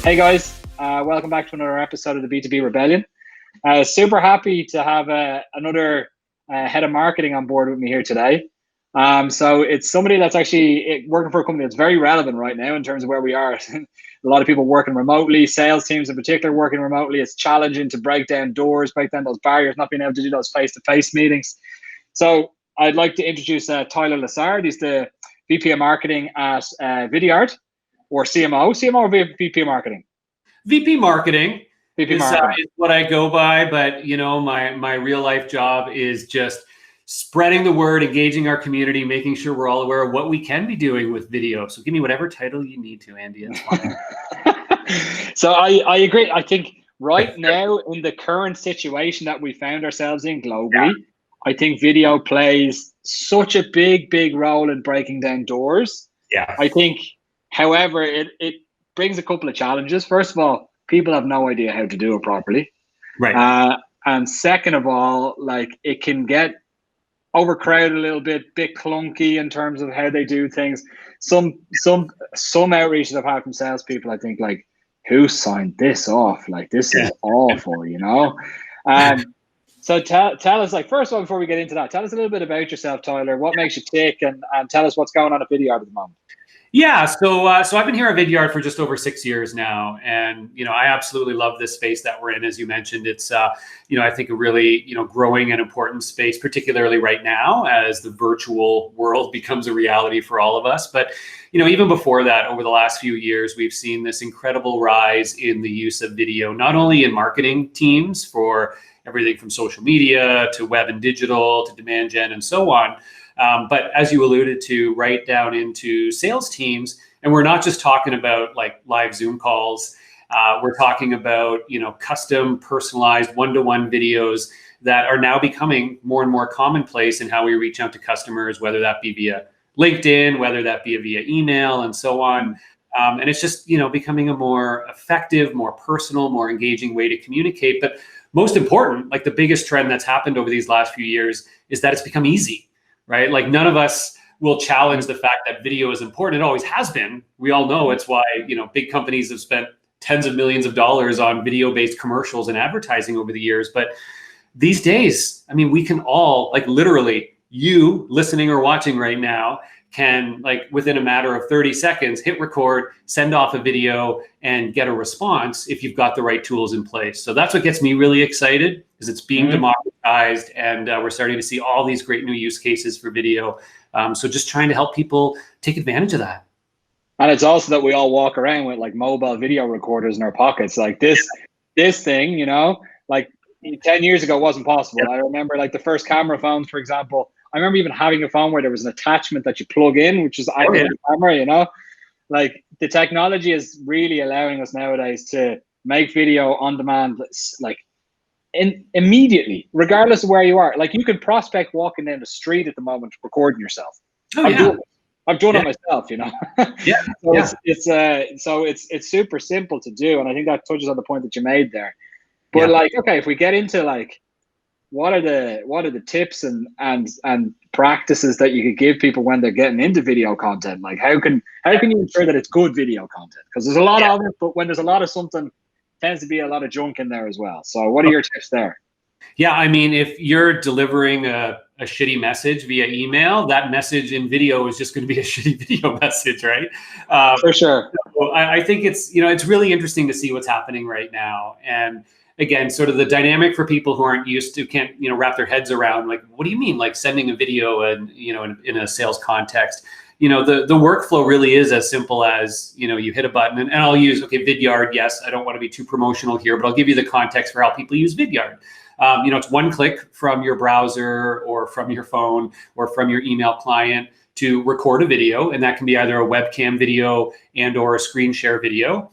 Hey guys, welcome back to another episode of the B2B Rebellion. Super happy to have another head of marketing on board with me here today. So it's somebody that's actually working for a company that's very relevant right now in terms of where we are. A lot of people working remotely, sales teams in particular working remotely. It's challenging to break down doors, break down those barriers, not being able to do those face-to-face meetings. So I'd like to introduce Tyler Lessard. He's the VP of Marketing at Vidyard, or CMO or VP of Marketing? VP Marketing VP is what I go by, but my real life job is just spreading the word, engaging our community, making sure we're all aware of what we can be doing with video. So give me whatever title you need to, Andy. So I agree. I think right now in the current situation that we found ourselves in globally, I think video plays such a big role in breaking down doors. Yeah. I think, however, it brings a couple of challenges. First of all, people have no idea how to do it properly. Right. And second of all, like, it can get overcrowded a little bit clunky in terms of how they do things. Some outreaches I've had from salespeople, I think, like, who signed this off? Like, this is awful, you know? So tell us, like, first of all, before we get into that, tell us a little bit about yourself, Tyler. What makes you tick, and tell us what's going on at Vidyard at the moment. Yeah, so I've been here at Vidyard for just over 6 years now, and I absolutely love this space that we're in. As you mentioned, it's I think a really growing and important space, particularly right now as the virtual world becomes a reality for all of us. But even before that, over the last few years, we've seen this incredible rise in the use of video, not only in marketing teams for everything from social media to web and digital to demand gen and so on. But as you alluded to, right down into sales teams, and we're not just talking about like live Zoom calls. We're talking about custom, personalized, one-to-one videos that are now becoming more and more commonplace in how we reach out to customers, whether that be via LinkedIn, whether that be via email, and so on. And it's just becoming a more effective, more personal, more engaging way to communicate. But most important, like the biggest trend that's happened over these last few years is that it's become easy. Right? Like, none of us will challenge the fact that video is important. It always has been. We all know it's why, big companies have spent tens of millions of dollars on video-based commercials and advertising over the years. But these days, I mean, we can all, like, literally, you listening or watching right now can, like, within a matter of 30 seconds, hit record, send off a video, and get a response if you've got the right tools in place. So that's what gets me really excited, is it's being democratized, and we're starting to see all these great new use cases for video. So just trying to help people take advantage of that. And it's also that we all walk around with like mobile video recorders in our pockets. Like this thing, like 10 years ago wasn't possible. I remember, like, the first camera phones, for example. I remember even having a phone where there was an attachment that you plug in, which is the camera, Like, the technology is really allowing us nowadays to make video on demand, like, immediately, regardless of where you are. Like, you can prospect walking down the street at the moment recording yourself. I've done it myself, So it's super simple to do, and I think that touches on the point that you made there. But like, okay, if we get into, like, what are the tips and practices that you could give people when they're getting into video content? Like, how can you ensure that it's good video content? Because there's a lot of it, but when there's a lot of something, tends to be a lot of junk in there as well. So what are your tips there? Yeah, I mean, if you're delivering a shitty message via email, that message in video is just going to be a shitty video message, right? For sure. So I think it's it's really interesting to see what's happening right now. And again, sort of the dynamic for people who aren't used to, can't wrap their heads around, like, what do you mean, like, sending a video and in a sales context? The workflow really is as simple as, you hit a button, and I'll use, Vidyard. Yes, I don't want to be too promotional here, but I'll give you the context for how people use Vidyard. It's one click from your browser or from your phone or from your email client to record a video. And that can be either a webcam video and or a screen share video.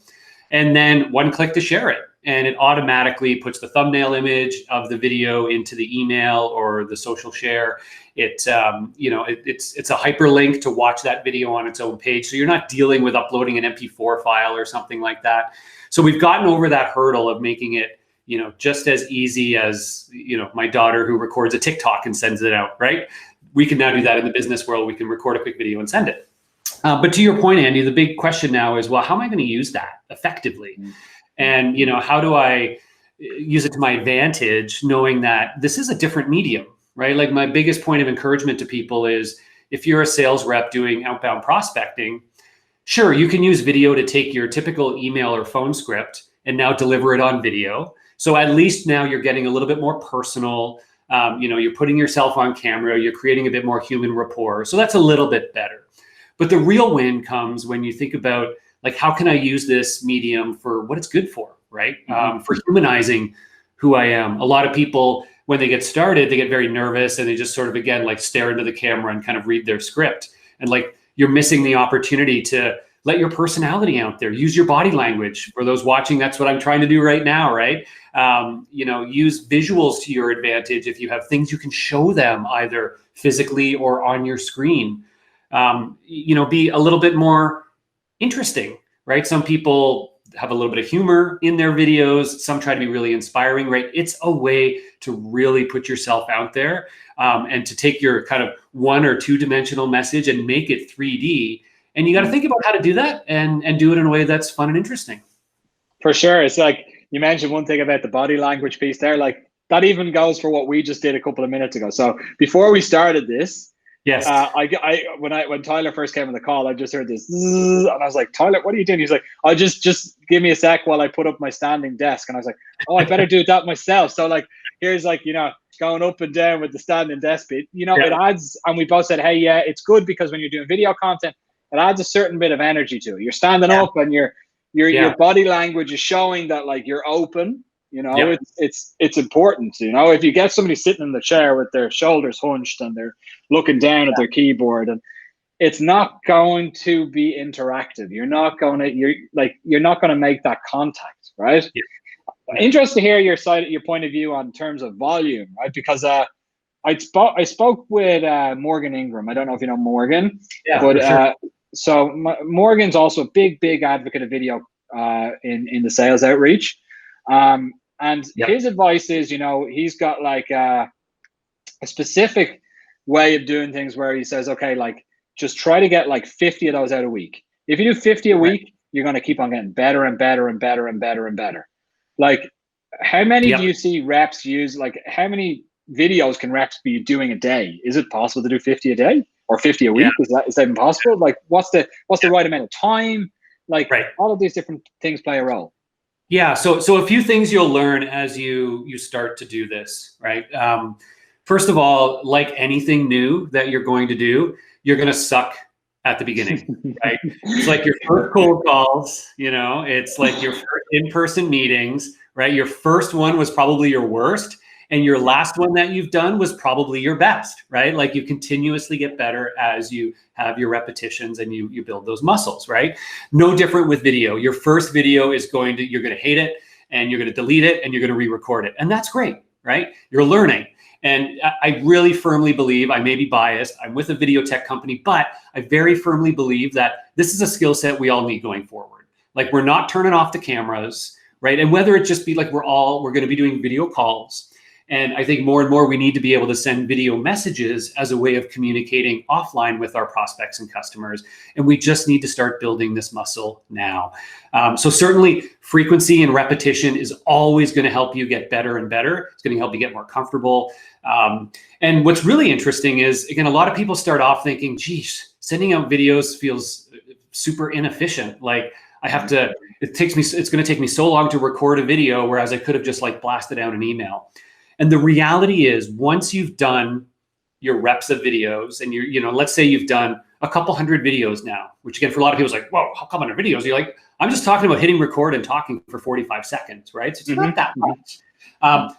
And then one click to share it. And it automatically puts the thumbnail image of the video into the email or the social share. It's a hyperlink to watch that video on its own page. So you're not dealing with uploading an MP4 file or something like that. So we've gotten over that hurdle of making it, just as easy as, my daughter who records a TikTok and sends it out, right? We can now do that in the business world. We can record a quick video and send it. But to your point, Andy, the big question now is, well, how am I going to use that effectively? And, how do I use it to my advantage, knowing that this is a different medium, right? Like my biggest point of encouragement to people is, if you're a sales rep doing outbound prospecting, sure, you can use video to take your typical email or phone script and now deliver it on video. So at least now you're getting a little bit more personal. You're putting yourself on camera, you're creating a bit more human rapport. So that's a little bit better. But the real win comes when you think about, like, how can I use this medium for what it's good for, right? For humanizing who I am. A lot of people, when they get started, they get very nervous and they just sort of, again, like stare into the camera and kind of read their script. And like, you're missing the opportunity to let your personality out there, use your body language. For those watching, that's what I'm trying to do right now, right? Use visuals to your advantage. If you have things you can show them either physically or on your screen, be a little bit more interesting, right? Some people have a little bit of humor in their videos. Some try to be really inspiring, right? It's a way to really put yourself out there, and to take your kind of 1 or 2 dimensional message and make it 3D. And you got to think about how to do that and do it in a way that's fun and interesting. For sure. It's like you mentioned one thing about the body language piece there. Like that even goes for what we just did a couple of minutes ago. So before we started this, yes, when Tyler first came on the call, I just heard this, and I was like, Tyler, what are you doing? He's like, oh, just give me a sec while I put up my standing desk. And I was like, oh, I better do that myself. So like, here's like, going up and down with the standing desk bit, it adds, and we both said, hey, yeah, it's good because when you're doing video content, it adds a certain bit of energy to it. You're standing up and your body language is showing that like you're open. It's important. If you get somebody sitting in the chair with their shoulders hunched and they're looking down at their keyboard, and it's not going to be interactive. You're not going to make that contact, right? Interesting to hear your point of view on terms of volume, right? Because I spoke with Morgan Ingram. I don't know if you know Morgan, but sure. So Morgan's also a big advocate of video in the sales outreach. And his advice is, he's got like a specific way of doing things where he says, okay, like just try to get like 50 of those out a week. If you do 50 a week, you're going to keep on getting better and better and better and better and better. Like how many do you see reps use? Like how many videos can reps be doing a day? Is it possible to do 50 a day or 50 a week? Is that even possible? Like what's the right amount of time? Like all of these different things play a role. Yeah. So a few things you'll learn as you start to do this, right? First of all, like anything new that you're going to do, you're going to suck at the beginning, right? It's like your first cold calls, it's like your first in-person meetings, right? Your first one was probably your worst, and your last one that you've done was probably your best, right? Like you continuously get better as you have your repetitions and you build those muscles, right? No different with video. Your first video is you're going to hate it, and you're going to delete it, and you're going to re-record it. And that's great, right? You're learning. And I really firmly believe, I may be biased, I'm with a video tech company, but I very firmly believe that this is a skill set we all need going forward. Like we're not turning off the cameras, right? And whether it just be like we're going to be doing video calls. And I think more and more we need to be able to send video messages as a way of communicating offline with our prospects and customers. And we just need to start building this muscle now. So certainly frequency and repetition is always going to help you get better and better. It's going to help you get more comfortable. And what's really interesting is, again, a lot of people start off thinking, geez, sending out videos feels super inefficient. Like it's going to take me so long to record a video, whereas I could have just like blasted out an email. And the reality is, once you've done your reps of videos and let's say you've done a couple hundred videos now, which again, for a lot of people is like, whoa, a couple hundred videos. You're like, I'm just talking about hitting record and talking for 45 seconds, right? So it's not that much.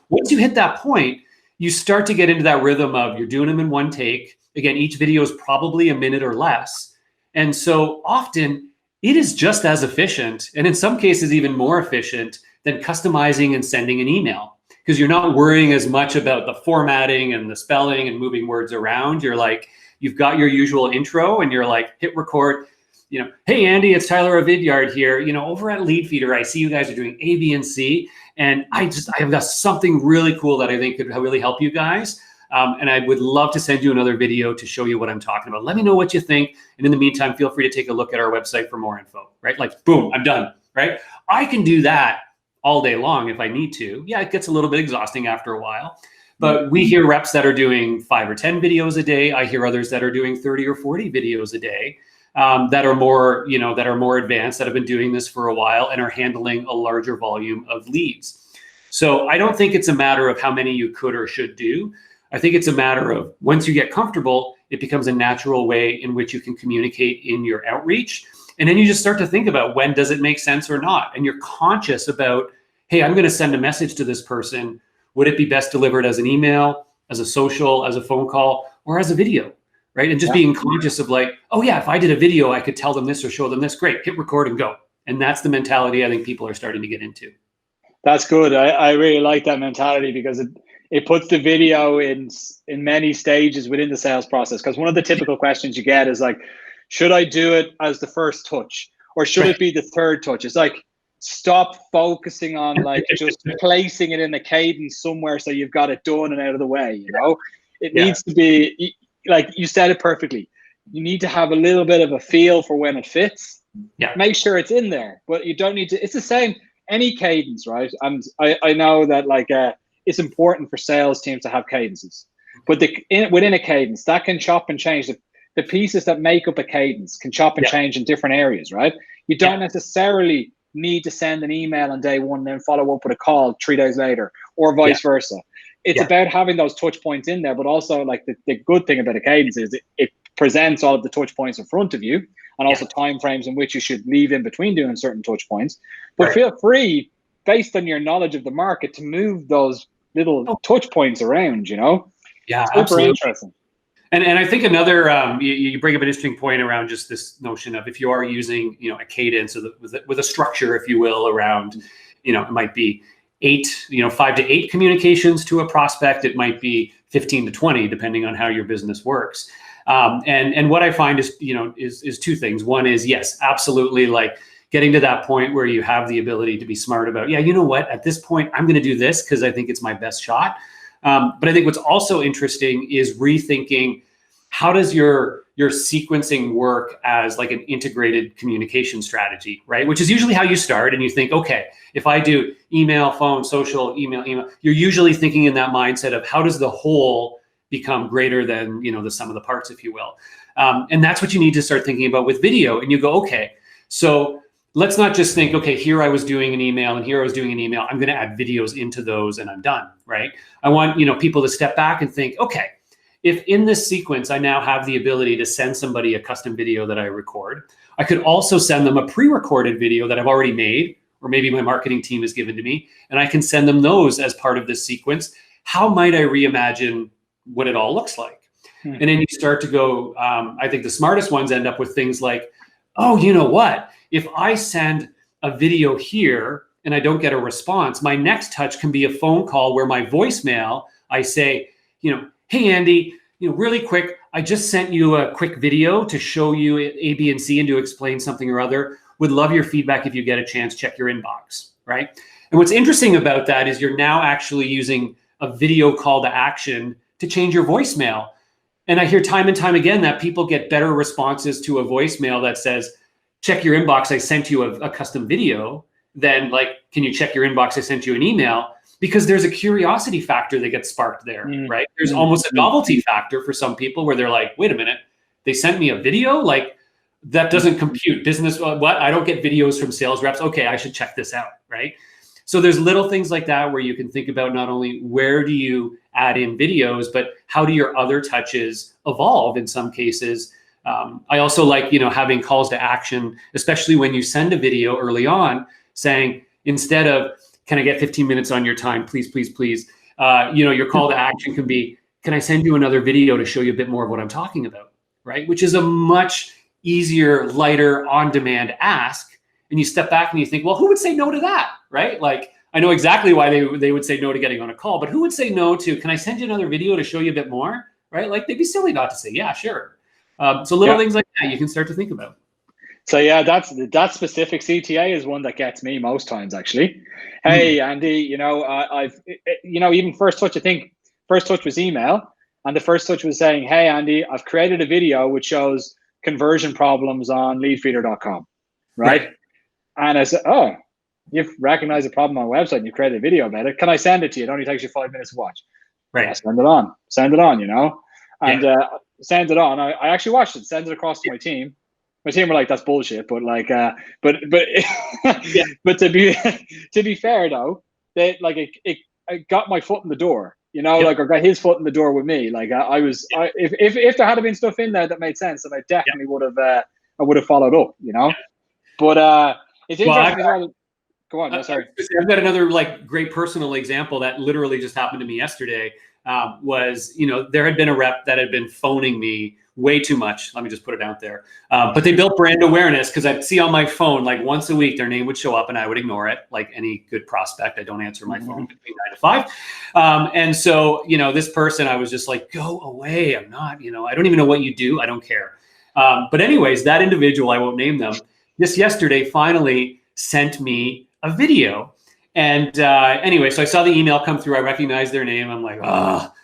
Once you hit that point, you start to get into that rhythm of you're doing them in one take. Again, each video is probably a minute or less. And so often it is just as efficient, and in some cases even more efficient than customizing and sending an email. Because you're not worrying as much about the formatting and the spelling and moving words around. You're like, you've got your usual intro and you're like, hit record, hey, Andy, it's Tyler of Vidyard here. Over at Leadfeeder, I see you guys are doing A, B, and C. And I have got something really cool that I think could really help you guys. And I would love to send you another video to show you what I'm talking about. Let me know what you think. And in the meantime, feel free to take a look at our website for more info, right? Like, boom, I'm done, right? I can do that all day long if I need to. Yeah, it gets a little bit exhausting after a while. But we hear reps that are doing 5 or 10 videos a day. I hear others that are doing 30 or 40 videos a day that are more, that are more advanced, that have been doing this for a while and are handling a larger volume of leads. So I don't think it's a matter of how many you could or should do. I think it's a matter of once you get comfortable, it becomes a natural way in which you can communicate in your outreach. And then you just start to think about when does it make sense or not. And you're conscious about, hey, I'm going to send a message to this person. Would it be best delivered as an email, as a social, as a phone call, or as a video, right? And just being conscious of like, oh yeah, if I did a video, I could tell them this or show them this. Great, hit record and go. And that's the mentality I think people are starting to get into. That's good. I really like that mentality because it puts the video in many stages within the sales process. Because one of the typical questions you get is like, should I do it as the first touch or should it be the third touch? It's like, stop focusing on like just placing it in a cadence somewhere so you've got it done and out of the way. It needs to be like you said it perfectly. You need to have a little bit of a feel for when it fits. Make sure it's in there, but you don't need to. It's the same any cadence, right? And I know that like it's important for sales teams to have cadences, but within a cadence that can chop and change. The pieces that make up a cadence can chop and change in different areas, right? You don't necessarily need to send an email on day one and then follow up with a call 3 days later or vice versa. It's about having those touch points in there, but also like the good thing about a cadence is it presents all of the touch points in front of you and also time frames in which you should leave in between doing certain touch points. But feel free, based on your knowledge of the market, to move those little touch points around, Yeah, super absolutely. interesting. And I think another, you bring up an interesting point around just this notion of if you are using, a cadence or with a structure, if you will, around, it might be 5 to 8 communications to a prospect. It might be 15 to 20, depending on how your business works. And what I find is, is 2 things. One is, yes, absolutely, like getting to that point where you have the ability to be smart about, you know what, at this point, I'm going to do this because I think it's my best shot. But I think what's also interesting is rethinking how does your sequencing work as like an integrated communication strategy, right? Which is usually how you start and you think, okay, if I do email, phone, social, email, you're usually thinking in that mindset of how does the whole become greater than, the sum of the parts, if you will. And that's what you need to start thinking about with video. And you go, okay, so let's not just think, okay, here I was doing an email and here I was doing an email. I'm going to add videos into those and I'm done, right? I want, people to step back and think, okay, if in this sequence, I now have the ability to send somebody a custom video that I record, I could also send them a pre-recorded video that I've already made, or maybe my marketing team has given to me, and I can send them those as part of this sequence. How might I reimagine what it all looks like? And then you start to go, I think the smartest ones end up with things like, oh, you know what? If I send a video here and I don't get a response, my next touch can be a phone call where my voicemail, I say, hey, Andy, really quick, I just sent you a quick video to show you A, B, and C and to explain something or other. Would love your feedback if you get a chance, check your inbox, right? And what's interesting about that is you're now actually using a video call to action to change your voicemail. And I hear time and time again that people get better responses to a voicemail that says, check your inbox, I sent you a custom video, than like, can you check your inbox, I sent you an email? Because there's a curiosity factor that gets sparked there, right? There's almost a novelty factor for some people where they're like, wait a minute, they sent me a video? Like, that doesn't compute. Business, what? I don't get videos from sales reps. Okay, I should check this out, right? So there's little things like that where you can think about not only where do you add in videos, but how do your other touches evolve in some cases. I also like, having calls to action, especially when you send a video early on saying, instead of, can I get 15 minutes on your time? Please, please, please. Your call to action can be, can I send you another video to show you a bit more of what I'm talking about, right? Which is a much easier, lighter, on-demand ask. And you step back and you think, well, who would say no to that, right? Like, I know exactly why they would say no to getting on a call, but who would say no to, can I send you another video to show you a bit more, right? Like, they'd be silly not to say, yeah, sure. So little things like that you can start to think about. So yeah, that specific CTA is one that gets me most times, actually. Hey, Andy, I've even first touch. I think first touch was email. And the first touch was saying, hey, Andy, I've created a video which shows conversion problems on leadfeeder.com, right? And I said, oh, you've recognized a problem on my website and you created a video about it. Can I send it to you? It only takes you 5 minutes to watch. Right. Yeah, send it on, you know? And send it on. I actually watched it, send it across to my team. My team were like, that's bullshit. But like, but to be fair though, they like it got my foot in the door, you know, like, or got his foot in the door with me. Like if there had been stuff in there that made sense, then I definitely would have, I would have followed up, you know? But it's interesting as well. Go on. No, sorry. I've got another like great personal example that literally just happened to me yesterday. Was, you know, there had been a rep that had been phoning me way too much. Let me just put it out there. But they built brand awareness because I'd see on my phone, like once a week, their name would show up and I would ignore it. Like any good prospect, I don't answer my phone between 9 to 5. And so, you know, this person, I was just like, go away. I'm not, you know, I don't even know what you do. I don't care. But anyways, that individual, I won't name them, just yesterday finally sent me a video. And anyway, so I saw the email come through. I recognized their name. I'm like,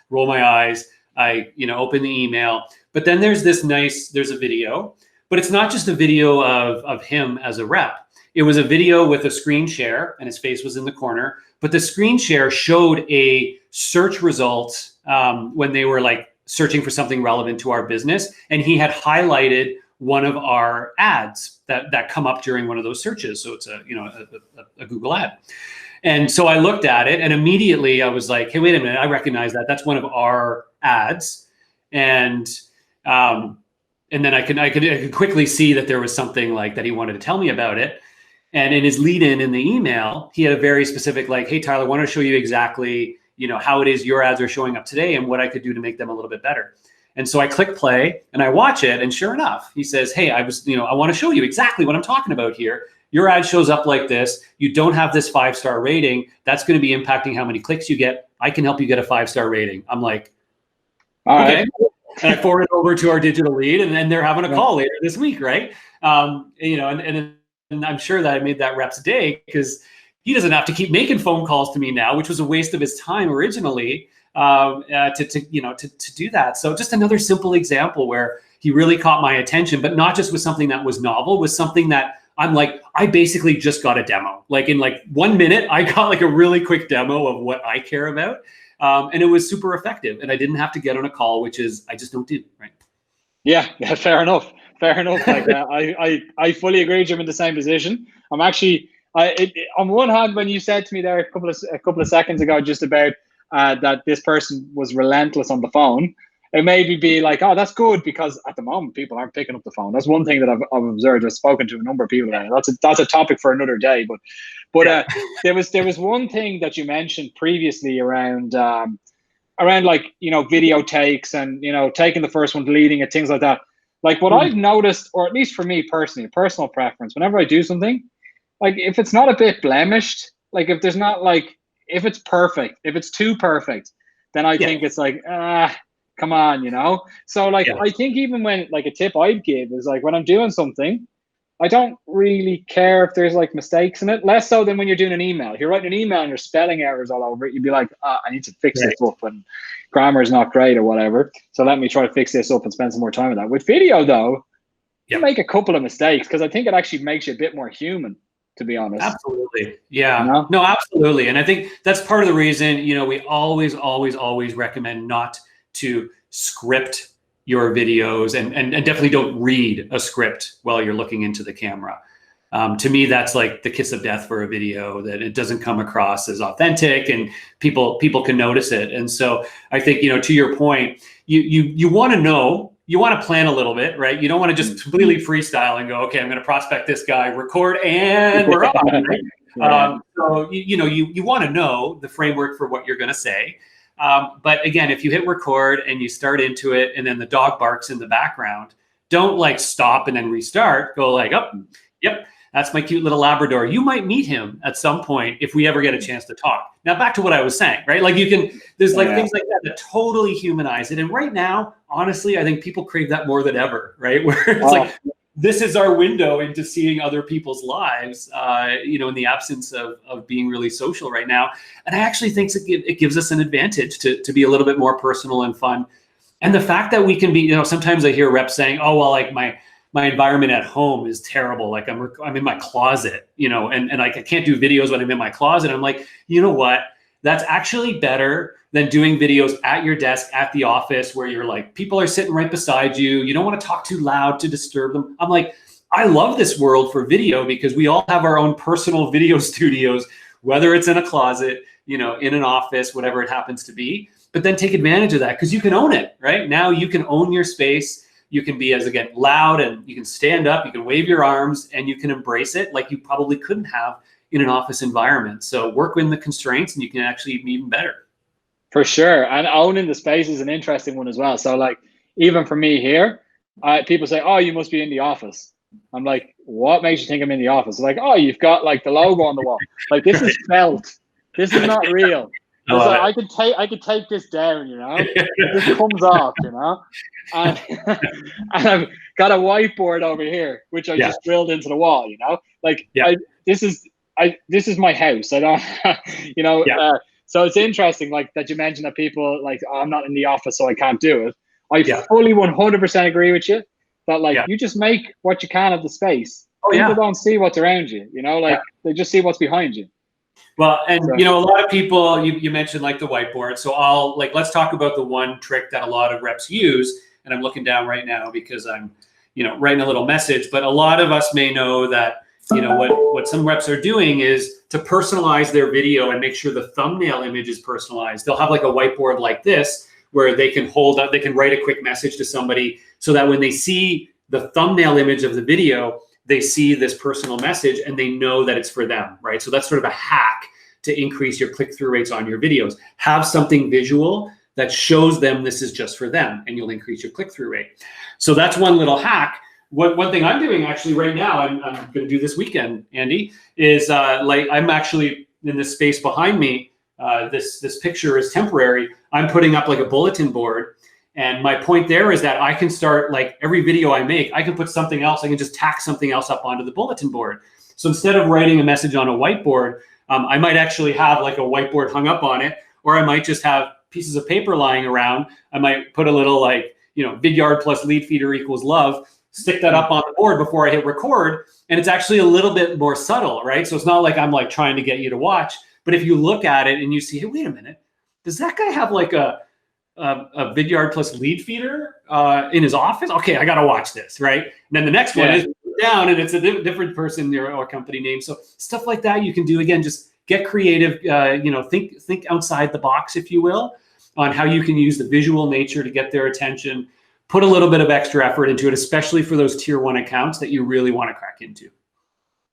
roll my eyes. I, you know, open the email. But then there's a video, but it's not just a video of him as a rep. It was a video with a screen share and his face was in the corner. But the screen share showed a search result when they were like searching for something relevant to our business. And he had highlighted one of our ads that come up during one of those searches. So it's a Google ad. And so I looked at it and immediately I was like, hey, wait a minute, I recognize that. That's one of our ads. And then I could quickly see that there was something like that he wanted to tell me about it. And in his lead in the email, he had a very specific like, hey, Tyler, I want to show you exactly, you know, how it is your ads are showing up today and what I could do to make them a little bit better. And so I click play and I watch it. And sure enough, he says, hey, I want to show you exactly what I'm talking about here. Your ad shows up like this. You don't have this 5-star rating. That's going to be impacting how many clicks you get. I can help you get a 5-star rating. I'm like, okay. And I forward it over to our digital lead and then they're having a call later this week. Right. You know, and I'm sure that I made that rep's day because he doesn't have to keep making phone calls to me now, which was a waste of his time originally. To do that. So just another simple example where he really caught my attention, but not just with something that was novel, with something that I'm like, I basically just got a demo. Like in like 1 minute, I got like a really quick demo of what I care about. And it was super effective and I didn't have to get on a call, which is, I just don't do, right? Yeah, fair enough. Like I fully agree, Jim, in the same position. I'm actually, on one hand, when you said to me there a couple of seconds ago, just about that this person was relentless on the phone, it made me be like, oh, that's good, because at the moment people aren't picking up the phone. That's one thing that I've observed. I've spoken to a number of people about it. That's a topic for another day. But there was one thing that you mentioned previously around like, you know, video takes and, you know, taking the first one, deleting it, things like that. Like what I've noticed, or at least for me personally, personal preference, whenever I do something, like if it's not a bit blemished, like if there's not like, if it's perfect, if it's too perfect, then I think it's like, come on, you know? So like, I think even when, like a tip I'd give is like, when I'm doing something, I don't really care if there's like mistakes in it, less so than when you're doing an email. If you're writing an email and there's spelling errors all over it, you'd be like, I need to fix this up and grammar is not great or whatever. So let me try to fix this up and spend some more time with that. With video though, you make a couple of mistakes because I think it actually makes you a bit more human, to be honest. Absolutely. Yeah. You know? No, absolutely. And I think that's part of the reason, you know, we always recommend not to script your videos and definitely don't read a script while you're looking into the camera. To me, that's like the kiss of death for a video, that it doesn't come across as authentic and people can notice it. And so I think, you know, to your point, you want to know, you want to plan a little bit, right? You don't want to just completely freestyle and go, okay, I'm going to prospect this guy, record, and we're on. Right? So, you want to know the framework for what you're going to say. But again, if you hit record and you start into it and then the dog barks in the background, don't like stop and then restart. Go like, oh, yep, that's my cute little Labrador. You might meet him at some point if we ever get a chance to talk. Now, back to what I was saying, right? Like there's like things like that totally humanize it. And right now, honestly, I think people crave that more than ever, right? Where it's like, this is our window into seeing other people's lives, in the absence of being really social right now. And I actually think it gives us an advantage to be a little bit more personal and fun. And the fact that we can be, sometimes I hear reps saying, oh, well, like my environment at home is terrible. Like I'm in my closet, and like I can't do videos when I'm in my closet. I'm like, you know what? That's actually better than doing videos at your desk at the office where you're like, people are sitting right beside you. You don't want to talk too loud to disturb them. I'm like, I love this world for video because we all have our own personal video studios, whether it's in a closet, in an office, whatever it happens to be. But then take advantage of that because you can own it, right? Now you can own your space. You can be, again, loud, and you can stand up, you can wave your arms, and you can embrace it like you probably couldn't have in an office environment. So work within the constraints and you can actually be even better. For sure. And owning the space is an interesting one as well. So like, even for me here, people say, oh, you must be in the office. I'm like, what makes you think I'm in the office? Like, oh, you've got like the logo on the wall. Like, this is felt. This is not real. Like, I could take this down, This comes off, and I've got a whiteboard over here, which I just drilled into the wall, Like, this is my house. I don't, so it's interesting, like that you mentioned that people like, oh, I'm not in the office, so I can't do it. I fully 100% agree with you that like you just make what you can of the space. People don't see what's around you, like they just see what's behind you. Well, and a lot of people, you mentioned like the whiteboard. So let's talk about the one trick that a lot of reps use. And I'm looking down right now because I'm, writing a little message, but a lot of us may know that, what some reps are doing is to personalize their video and make sure the thumbnail image is personalized. They'll have like a whiteboard like this where they can they can write a quick message to somebody so that when they see the thumbnail image of the video, they see this personal message and they know that it's for them, right? So that's sort of a hack to increase your click-through rates on your videos. Have something visual that shows them this is just for them, and you'll increase your click-through rate. So that's one little hack. One thing I'm doing actually right now, I'm going to do this weekend, Andy, is I'm actually in this space behind me. This picture is temporary. I'm putting up like a bulletin board. And my point there is that I can start, like every video I make, I can put something else. I can just tack something else up onto the bulletin board. So instead of writing a message on a whiteboard, I might actually have like a whiteboard hung up on it, or I might just have pieces of paper lying around. I might put a little Vidyard plus Leadfeeder equals love, stick that up on the board before I hit record. And it's actually a little bit more subtle, right? So it's not like I'm like trying to get you to watch, but if you look at it and you see, hey, wait a minute, does that guy have like a Vidyard plus Leadfeeder in his office? Okay, I got to watch this, right? And then the next one is down and it's a different person or company name. So stuff like that you can do. Again, just get creative, think outside the box, if you will, on how you can use the visual nature to get their attention. Put a little bit of extra effort into it, especially for those tier 1 accounts that you really want to crack into.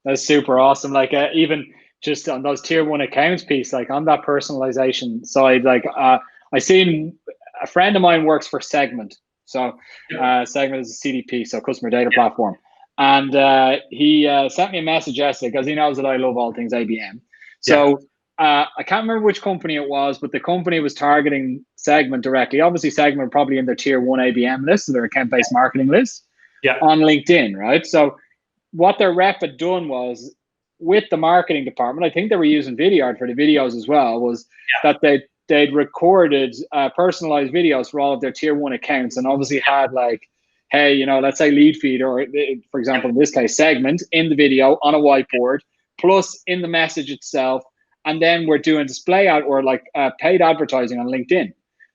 That's super awesome. Like even just on those tier 1 accounts piece, like on that personalization side, like I seen a friend of mine works for Segment. So Segment is a CDP, so customer data platform. And he sent me a message yesterday because he knows that I love all things ABM. So I can't remember which company it was, but the company was targeting Segment directly. Obviously, Segment are probably in their tier 1 ABM list, so their account-based marketing list on LinkedIn, right? So what their rep had done was, with the marketing department, I think they were using Vidyard for the videos as well, was that they'd recorded personalized videos for all of their tier 1 accounts, and obviously had like, hey, let's say Leadfeeder, or for example, in this case, Segment in the video on a whiteboard, plus in the message itself. And then we're doing display out or like paid advertising on LinkedIn.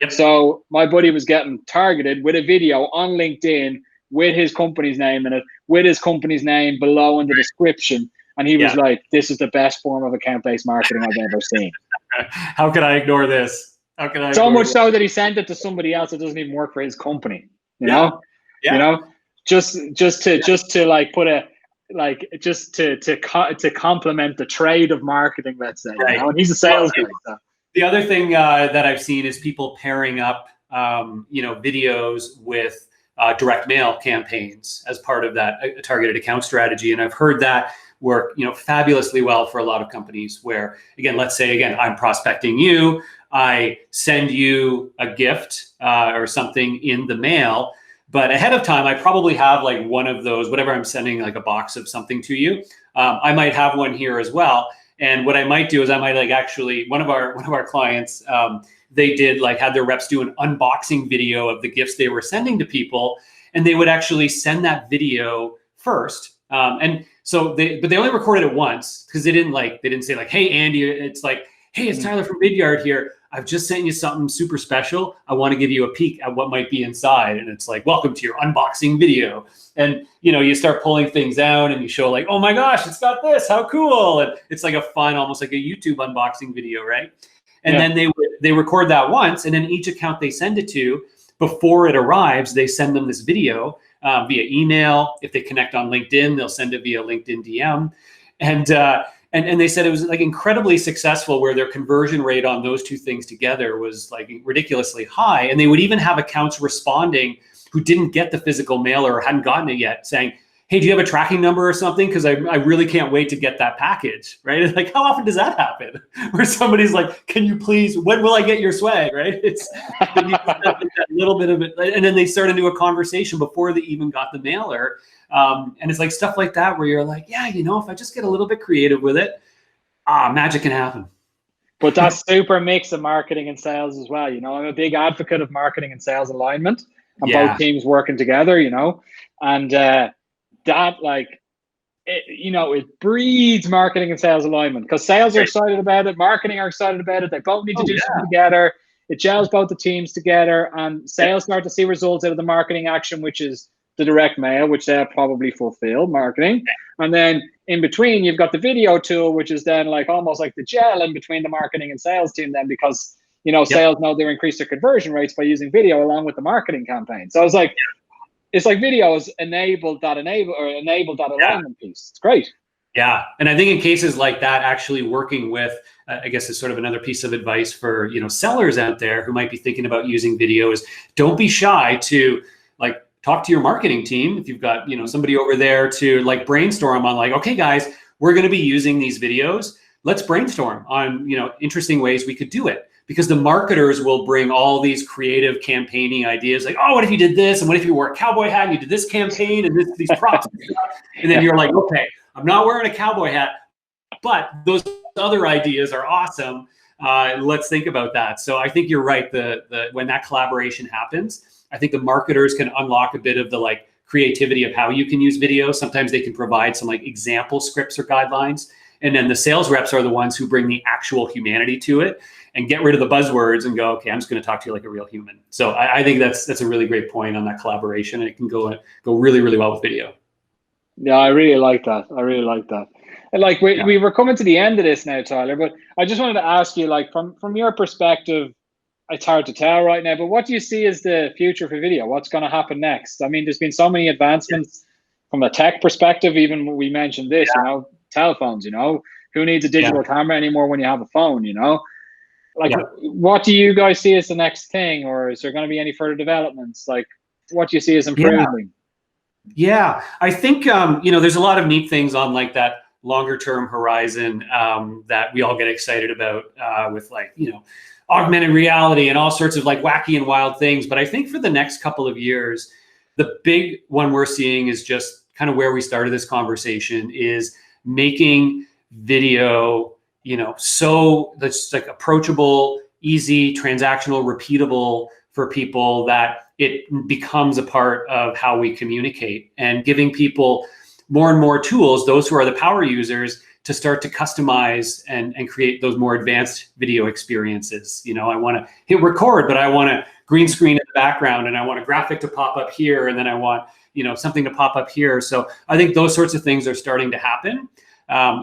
So my buddy was getting targeted with a video on LinkedIn with his company's name in it, with his company's name below in the description. And he was like, this is the best form of account-based marketing I've ever seen. How can I ignore this? How can I? So much so that he sent it to somebody else that doesn't even work for his company. You know, just to like put a just to complement the trade of marketing, let's say. And he's a sales guy. So. The other thing that I've seen is people pairing up, videos with direct mail campaigns as part of that targeted account strategy, and I've heard that work, fabulously well for a lot of companies. Where let's say I'm prospecting you, I send you a gift or something in the mail. But ahead of time, I probably have like one of those, whatever I'm sending, like a box of something to you. I might have one here as well. And what I might do is I might like actually one of our clients, they did like had their reps do an unboxing video of the gifts they were sending to people, and they would actually send that video first. And so they only recorded it once because they didn't say like, hey Andy, it's like, hey, it's Tyler from Vidyard here. I've just sent you something super special. I want to give you a peek at what might be inside. And it's like, welcome to your unboxing video. And, you start pulling things out and you show like, oh my gosh, it's got this, how cool. And it's like a fun, almost like a YouTube unboxing video, right? And then they record that once, and then each account they send it to, before it arrives, they send them this video via email. If they connect on LinkedIn, they'll send it via LinkedIn DM. And they said it was like incredibly successful, where their conversion rate on those two things together was like ridiculously high. And they would even have accounts responding who didn't get the physical mail or hadn't gotten it yet, saying, hey, do you have a tracking number or something? Because I really can't wait to get that package, right? And like, how often does that happen? Where somebody's like, can you please, when will I get your swag, right? It's that little bit of it. And then they start into a conversation before they even got the mailer. And it's like stuff like that where you're like, yeah, if I just get a little bit creative with it, magic can happen. But that's super mix of marketing and sales as well. I'm a big advocate of marketing and sales alignment and both teams working together, and that it breeds marketing and sales alignment, because sales are excited about it, marketing are excited about it. They both need to do something together. It gels both the teams together, and sales start to see results out of the marketing action, which is the direct mail, which they'll probably fulfill marketing. And then in between, you've got the video tool, which is then like almost like the gel in between the marketing and sales team then, because, sales know they're increased their conversion rates by using video along with the marketing campaign. So it's like videos enabled that alignment piece. It's great. Yeah. And I think in cases like that, actually working with, I guess is sort of another piece of advice for, sellers out there who might be thinking about using video, is don't be shy to like talk to your marketing team. If you've got, somebody over there to like brainstorm on like, okay, guys, we're going to be using these videos. Let's brainstorm on, interesting ways we could do it. Because the marketers will bring all these creative campaigning ideas, like, oh, what if you did this? And what if you wore a cowboy hat and you did this campaign and these props? And then you're like, okay, I'm not wearing a cowboy hat, but those other ideas are awesome. Let's think about that. So I think you're right. When that collaboration happens, I think the marketers can unlock a bit of the like creativity of how you can use video. Sometimes they can provide some like example scripts or guidelines. And then the sales reps are the ones who bring the actual humanity to it and get rid of the buzzwords and go, okay, I'm just going to talk to you like a real human. So I think that's a really great point on that collaboration. It can go really, really well with video. Yeah, I really like that. And like we were coming to the end of this now, Tyler, but I just wanted to ask you, like from your perspective, it's hard to tell right now, but what do you see as the future for video? What's going to happen next? I mean, there's been so many advancements from a tech perspective. Even when we mentioned this, telephones, who needs a digital camera anymore when you have a phone, what do you guys see as the next thing, or is there going to be any further developments? Like, what do you see as improving? Yeah, I think, there's a lot of neat things on like that longer term horizon that we all get excited about with like, augmented reality and all sorts of like wacky and wild things. But I think for the nest couple of years, the big one we're seeing is just kind of where we started this conversation, is making video, so that's like approachable, easy, transactional, repeatable for people, that it becomes a part of how we communicate, and giving people more and more tools, those who are the power users, to start to customize and create those more advanced video experiences. I want to hit record, but I want a green screen in the background, and I want a graphic to pop up here, and then I want, something to pop up here. So I think those sorts of things are starting to happen.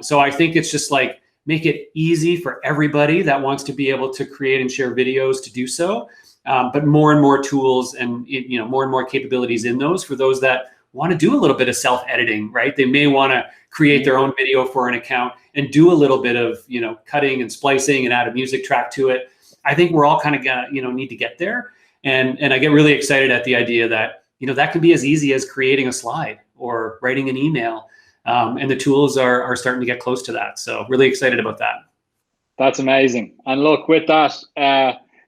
So I think it's just like, make it easy for everybody that wants to be able to create and share videos to do so. But more and more tools and, more and more capabilities in those for those that want to do a little bit of self-editing, right? They may want to create their own video for an account and do a little bit of, cutting and splicing and add a music track to it. I think we're all kind of gonna, need to get there. And I get really excited at the idea that, that can be as easy as creating a slide or writing an email. And the tools are starting to get close to that. So really excited about that. That's amazing. And look, with that,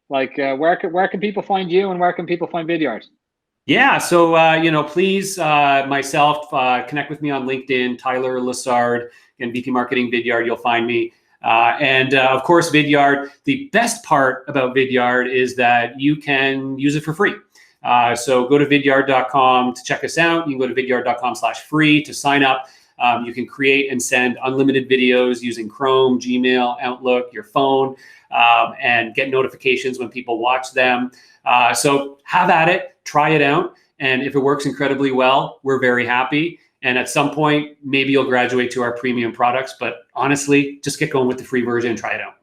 where can people find you, and where can people find Vidyard? Yeah, so please, myself, connect with me on LinkedIn, Tyler Lessard. Again, VP Marketing Vidyard, you'll find me. And of course, Vidyard, the best part about Vidyard is that you can use it for free. So go to vidyard.com to check us out. You can go to vidyard.com/free to sign up. You can create and send unlimited videos using Chrome, Gmail, Outlook, your phone, and get notifications when people watch them. So have at it, try it out. And if it works incredibly well, we're very happy. And at some point, maybe you'll graduate to our premium products. But honestly, just get going with the free version and try it out.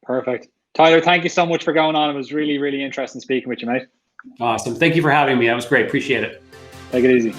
Perfect. Tyler, thank you so much for going on. It was really, really interesting speaking with you, mate. Awesome. Thank you for having me. That was great. Appreciate it. Take it easy.